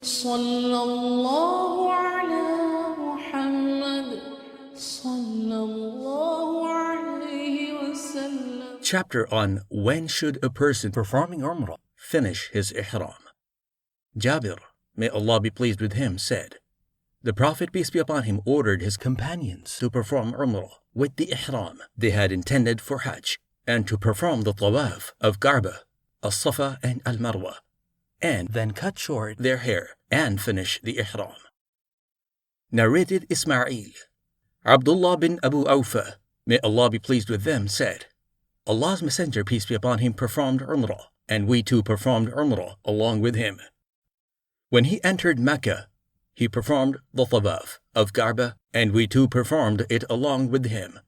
صلى الله على محمد صلى الله عليه وسلم. Chapter on when should a person performing Umrah finish his Ihram. Jabir, may Allah be pleased with him, said, the Prophet, peace be upon him, ordered his companions to perform Umrah with the Ihram they had intended for Hajj, and to perform the Tawaf of Garba, al-Safa and al-Marwa, and then cut short their hair and finish the Ihram. Narrated Ismail, Abdullah bin Abu Awfa, may Allah be pleased with them, said, Allah's Messenger, peace be upon him, performed Umrah, and we too performed Umrah along with him. When he entered Mecca, he performed the Tawaf of Garba, and we too performed it along with him.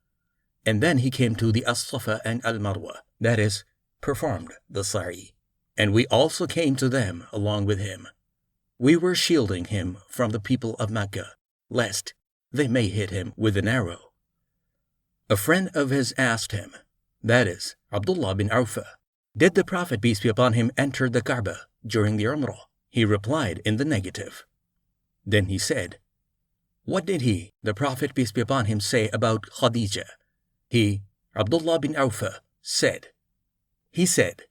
And then he came to the al-Safa and al-Marwa, that is, performed the Sa'i, and we also came to them along with him. We were shielding him from the people of Mecca, lest they may hit him with an arrow. A friend of his asked him, that is, Abdullah bin Awfa, did the Prophet, peace be upon him, enter the Kaaba during the Umrah? He replied in the negative. Then he said, what did he, the Prophet, peace be upon him, say about Khadijah? He, Abdullah bin Awfa, said, he said,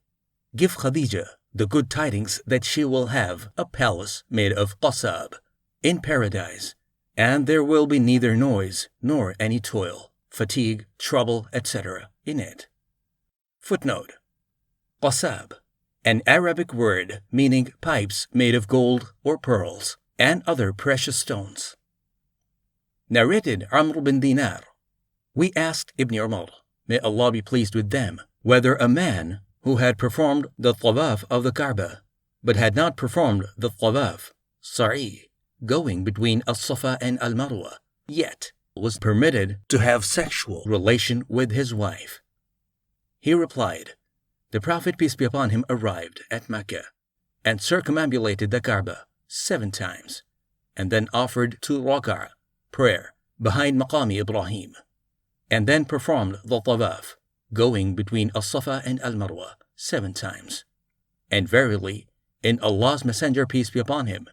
give Khadijah the good tidings that she will have a palace made of qasab in paradise, and there will be neither noise nor any toil, fatigue, trouble, etc. in it. Footnote: qasab, an Arabic word meaning pipes made of gold or pearls and other precious stones. Narrated Amr bin Dinar, we asked Ibn Umar, may Allah be pleased with them, whether a man who had performed the Tawaf of the Kaaba but had not performed the Tawaf, Sa'i, going between al-Safa and al-Marwa, yet was permitted to have sexual relation with his wife. He replied, the Prophet, peace be upon him, arrived at Mecca and circumambulated the Kaaba 7 times, and then offered 2 rak'ah, prayer, behind Maqami Ibrahim, and then performed the Tawaf, going between al-Safa and al-Marwa 7 times. And verily, in Allah's Messenger, peace be upon him,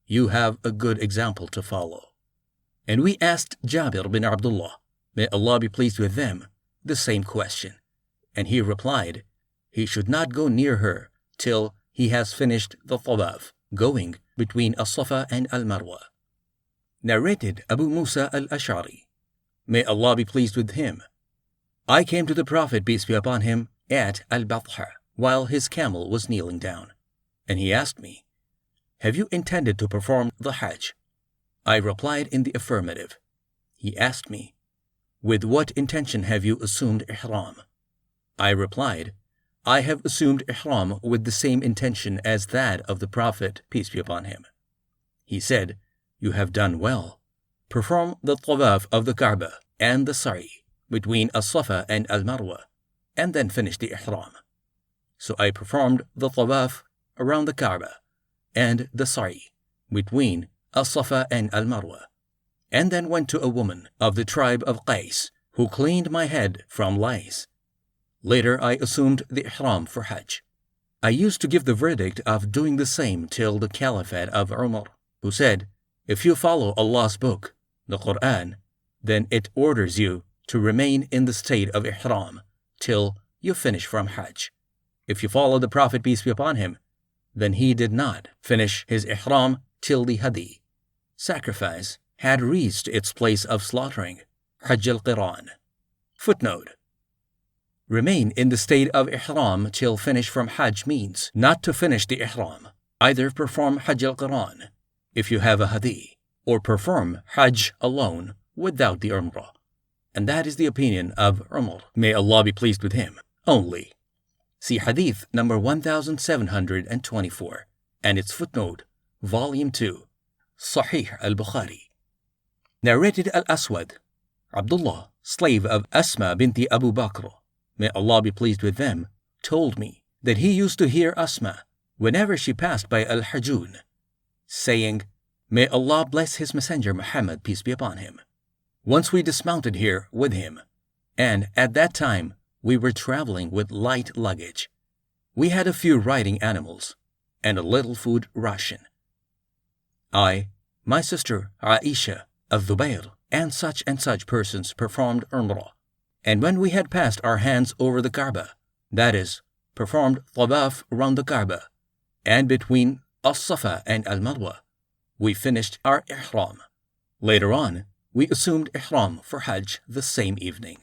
you have a good example to follow. And we asked Jabir bin Abdullah, may Allah be pleased with them, the same question. And he replied, he should not go near her till he has finished the Tawaf, going between al-Safa and al-Marwa. Narrated Abu Musa al-Ash'ari, may Allah be pleased with him, I came to the Prophet, peace be upon him, at al-Batha, while his camel was kneeling down, and he asked me, have you intended to perform the Hajj? I replied in the affirmative. He asked me, with what intention have you assumed Ihram? I replied, I have assumed Ihram with the same intention as that of the Prophet, peace be upon him. He said, you have done well. Perform the Tawaf of the Kaaba and the Sa'i between al-Safa and al-Marwa, and then finish the Ihram. So I performed the Tawaf around the Kaaba and the Sa'i between al-Safa and al-Marwa, and then went to a woman of the tribe of Qais who cleaned my head from lice. Later I assumed the Ihram for Hajj. I used to give the verdict of doing the same till the Caliphate of Umar, who said, if you follow Allah's book, the Quran, then it orders you to remain in the state of Ihram till you finish from Hajj. If you follow the Prophet, peace be upon him, then he did not finish his Ihram till the Hady, sacrifice, had reached its place of slaughtering, Hajj al-Qiran. Footnote: remain in the state of Ihram till finish from Hajj means not to finish the Ihram, either perform Hajj al-Qiran if you have a Hady, or perform Hajj alone without the Umrah. And that is the opinion of Umar, may Allah be pleased with him, only. See Hadith number 1724 and its footnote, Volume 2, Sahih al-Bukhari. Narrated al-Aswad, Abdullah, slave of Asma binti Abu Bakr, may Allah be pleased with them, told me that he used to hear Asma whenever she passed by al-Hajjun, saying, may Allah bless his messenger Muhammad, peace be upon him. Once we dismounted here with him, and at that time we were traveling with light luggage. We had a few riding animals and a little food ration. I, my sister Aisha, al-Zubayr, and such persons performed Umrah. And when we had passed our hands over the Kaaba, that is, performed Tawaf around the Kaaba, and between al-Safa and al-Marwa, we finished our Ihram. Later on, we assumed Ihram for Hajj the same evening.